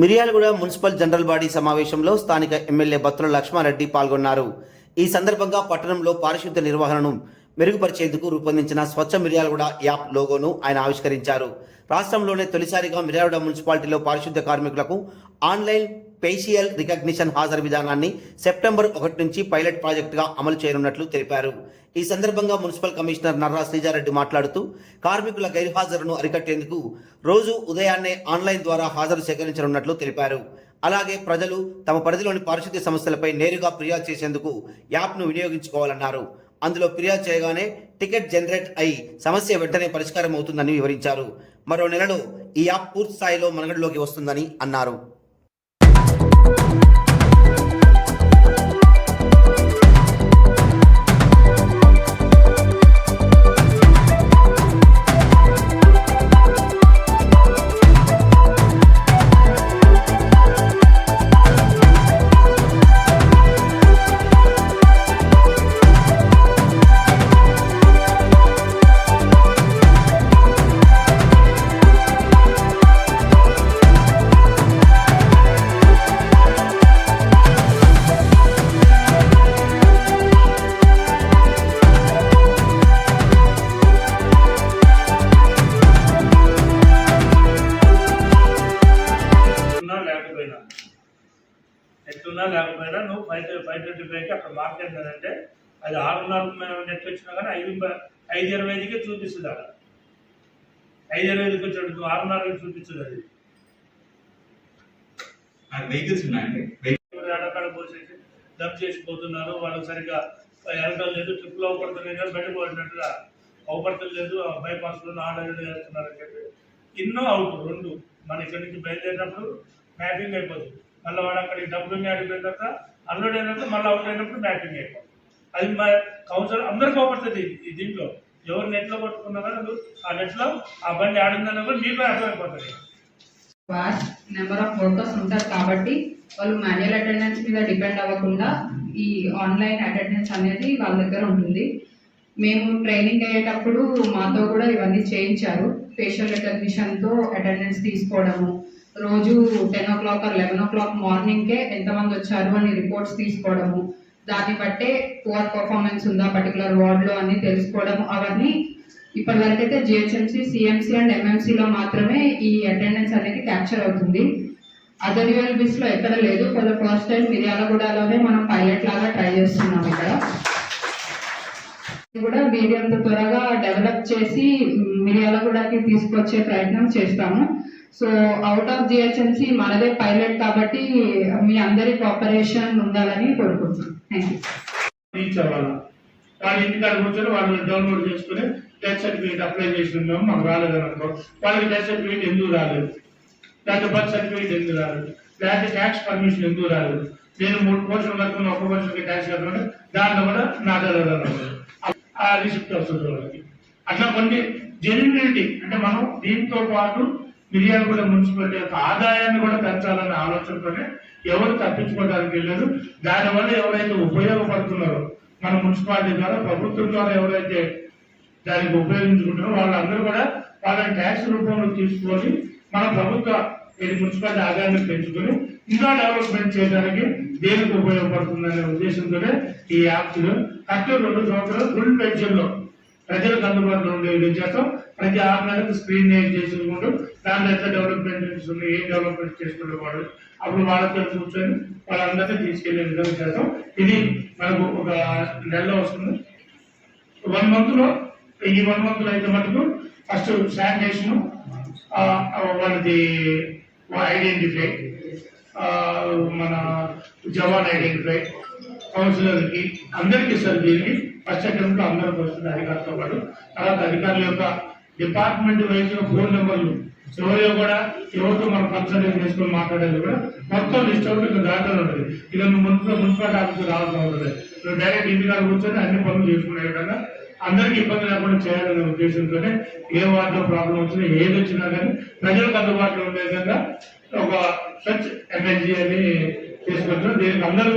Miryalaguda municipal general body సమావేశంలో స్థానిక MLA Battula Lakshma Reddy పాల్గొన్నారు. ఈ సందర్భంగా పట్టణంలో పారిశుద్ధ్య నిర్వహణను మెరుగుపరిచేందుకు రూపొందించిన స్వచ్ఛ మిర్యాలగూడ యాప్ లోగోను ఆయన ఆవిష్కరించారు. రాష్ట్రంలోనే తొలిసారిగా మిర్యాలగూడ మున్సిపాలిటీలో పారిశుద్ధ్య కార్మికులకు ఆన్లైన్ ఫేషియల్ రికగ్నిషన్ హాజరు విధానాన్ని సెప్టెంబర్ 1 నుంచి పైలట్ ప్రాజెక్టుగా అమలు చేయనున్నట్లు తెలిపారు. ఈ సందర్భంగా మున్సిపల్ కమిషనర్ నర్రా శ్రీజారెడ్డి మాట్లాడుతూ కార్మికుల గైర్హాజరును అరికట్టేందుకు రోజు ఉదయాన్నే ఆన్లైన్ ద్వారా హాజరు సేకరించనున్నట్లు తెలిపారు. అలాగే ప్రజలు తమ పరిధిలోని పారిశుద్ధ్య సమస్యలపై నేరుగా ఫిర్యాదు చేసేందుకు యాప్ను వినియోగించుకోవాలన్నారు. అందులో ఫిర్యాదు చేయగానే టికెట్ జనరేట్ అయి సమస్య వెంటనే పరిష్కారం అవుతుందని వివరించారు. మరో నెలలో ఈ యాప్ పూర్తి స్థాయిలో మనుగడలోకి వస్తుందని అన్నారు. ఎట్లున్నా లేకపోయినా నువ్వు 525కి అక్కడ మార్క్ ఏంటంటే అది 6.5 నెట్ వచ్చినా కానీ 5.25కే చూపిస్తుంది. అక్కడ 5.25కి వచ్చాడు, నువ్వు 6.5కి చూపిస్తుంది. అది వెహికల్స్ ఉన్నాయండి, అక్కడ పోసేసి డబ్ చేసిపోతున్నారు. వాళ్ళకి సరిగ్గా వెళ్ళడం లేదు, ట్రిప్లో అవపడుతున్నాయి, బయట పోయినట్టుగా అవపడతలేదు, బైపాస్లో ఆర్డర్ చేస్తున్నారని చెప్పి ఎన్నో అవుట్ 2 మన ఇక్కడి నుంచి బయలుదేరినప్పుడు మ్యాపింగ్ అయిపోతుంది. మళ్ళీ వాడు అక్కడికి డబ్బులు ఆడిపోయిన తర్వాత అన్లోడ్ అయినప్పుడు మళ్ళీ అవుట్ అయినప్పుడు మ్యాపింగ్ అయిపోతుంది. అది మా కౌన్సిల్ అందరికీ అవపడుతుంది. దీంట్లో ఎవరు నెట్లో పట్టుకున్నారో ఆ నెట్లో ఆ బండి ఆడిందని కూడా మీకు అర్థమైపోతుంది. వాస్ట్ నెంబర్ ఆఫ్ వర్కర్స్ ఉంటారు కాబట్టి వాళ్ళు మాన్యువల్ అటెండెన్స్ మీద డిపెండ్ అవ్వకుండా ఈ ఆన్లైన్ అటెండెన్స్ అనేది వాళ్ళ దగ్గర ఉంటుంది. మేము ట్రైనింగ్ అయ్యేటప్పుడు మాతో కూడా ఇవన్నీ చేయించారు. ఫేషియల్ రికగ్నిషన్తో అటెండెన్స్ తీసుకోవడము, రోజు 10 o'clock or 11 o'clock మార్నింగ్కే ఎంతమంది వచ్చారు అని రిపోర్ట్స్ తీసుకోవడము, దాన్ని బట్టే పువర్ పర్ఫార్మెన్స్ ఉందా పర్టికులర్ వార్డులో అని తెలుసుకోవడం, అవన్నీ ఇప్పటి వరకైతే జిహెచ్ఎంసీ, సిఎంసీ అండ్ ఎంఎంసీలో మాత్రమే ఈ అటెండెన్స్ అనేది క్యాప్చర్ అవుతుంది. అదర్ యూఎల్బీస్లో ఎక్కడ లేదు. ఫర్ ద ఫస్ట్ టైం మిర్యాలగూడలోనే మనం పైలట్ లాగా ట్రై చేస్తున్నాం. ఇక్కడ కూడా వీడియంత త్వరగా డెవలప్ చేసి మిర్యాలగూడకి తీసుకొచ్చే ప్రయత్నం చేస్తాము. సో అవుట్ ఆఫ్ జిహెచ్ఎంసీ మనదే పైలట్ కాబట్టి మీ అందరి కోఆపరేషన్ ఉండాలని కోరుకుంటున్నాం. వాళ్ళు ఇంటికాడ కూర్చొని వాళ్ళు డౌన్లోడ్ చేసుకుని డెత్ సర్టిఫికేట్ అప్లై చేస్తున్నాము, మాకు రాలేదని అనుకో, వాళ్ళకి డెత్ సర్టిఫికేట్ ఎందుకు రాలేదు, లేకపోతే బర్త్ సర్టిఫికేట్ ఎందుకు రాలేదు, లేకపోతే ట్యాక్స్ పర్మిషన్ ఎందుకు రాలేదు, నేను 3 పోర్షన్లు కట్టుకుని 1 పోర్షన్కి ట్యాక్స్ కట్టుకుంటే దాంట్లో కూడా నా దగ్గర ఆ రిసిప్ట్ వస్తుంది వాళ్ళకి. అట్లా కొన్ని జెన్యూనిటీ అంటే మనం దీంతో పాటు మిర్యాలగూడ మున్సిపాలిటీ యొక్క ఆదాయాన్ని కూడా పెంచాలనే ఆలోచనతోనే ఎవరు తప్పించుకోవడానికి వెళ్ళారు. దానివల్ల ఎవరైతే ఉపయోగపడుతున్నారో మన మున్సిపాలిటీ ద్వారా ప్రభుత్వం ద్వారా ఎవరైతే దానికి ఉపయోగించుకుంటున్నారో వాళ్ళందరూ కూడా వాళ్ళని ట్యాక్స్ రూపంలో తీసుకొని మన ప్రభుత్వ మున్సిపాలిటీ ఆదాయాన్ని పెంచుకొని ఇంకా డెవలప్మెంట్ చేయడానికి దేనికి ఉపయోగపడుతుందనే ఉద్దేశంతోనే ఈ యాప్లో కరెక్ట్ 2 సంవత్సరాలు ఫుల్ పెన్షన్లో ప్రజలకు అందుబాటులో ఉండే విద్యాసం ప్రతి 6 నెలలకు స్క్రీన్ చేసుకుంటూ దాంట్లో ఎంత డెవలప్మెంట్ ఉన్నాయి, ఏం డెవలప్మెంట్ చేసుకునే వాళ్ళు అప్పుడు వాళ్ళతో కూర్చొని వాళ్ళందరినీ తీసుకెళ్లే విధంగా చేస్తాం. ఇది మనకు ఒక నెలలో వస్తుంది. 1 monthలో ఈ 1 monthలో అయితే మటుకు ఫస్ట్ శానిటేషన్, వాళ్ళది ఐడెంటిఫై, మన జవాన్ ఐడెంటిఫై, కౌన్సిలర్కి అందరికీ ఇస్తారు. దీనికి ఫస్ట్ అటెంప్ట్లో అందరికి వస్తుంది అధికారులతో పాటు. తర్వాత అధికారుల యొక్క డిపార్ట్మెంట్ వైజ్ ఫోన్ నెంబర్లు ఎవరో కూడా ఎవరితో మనం కన్సల్టేషన్ చేసుకొని మాట్లాడేది కూడా మొత్తం లిస్ట్ అవుతుంది. దాంట్లో ఉంటుంది. ఇక మున్సిపాలిటీ ఆఫీసర్ రావాల్సిన ఉంటుంది. డైరెక్ట్ ఇంటికాడ కూర్చొని అన్ని పనులు చేసుకునే విధంగా అందరికీ ఇబ్బంది లేకుండా చేయాలనే ఉద్దేశంతోనే ఏ వార్డులో ప్రాబ్లం వచ్చినా ఏది వచ్చినా కానీ ప్రజలకు అందుబాటులో ఉండే విధంగా ఒక స్వచ్ఛ ఎమ్మెల్జీ అని తీసుకొచ్చారు. దీనికి అందరూ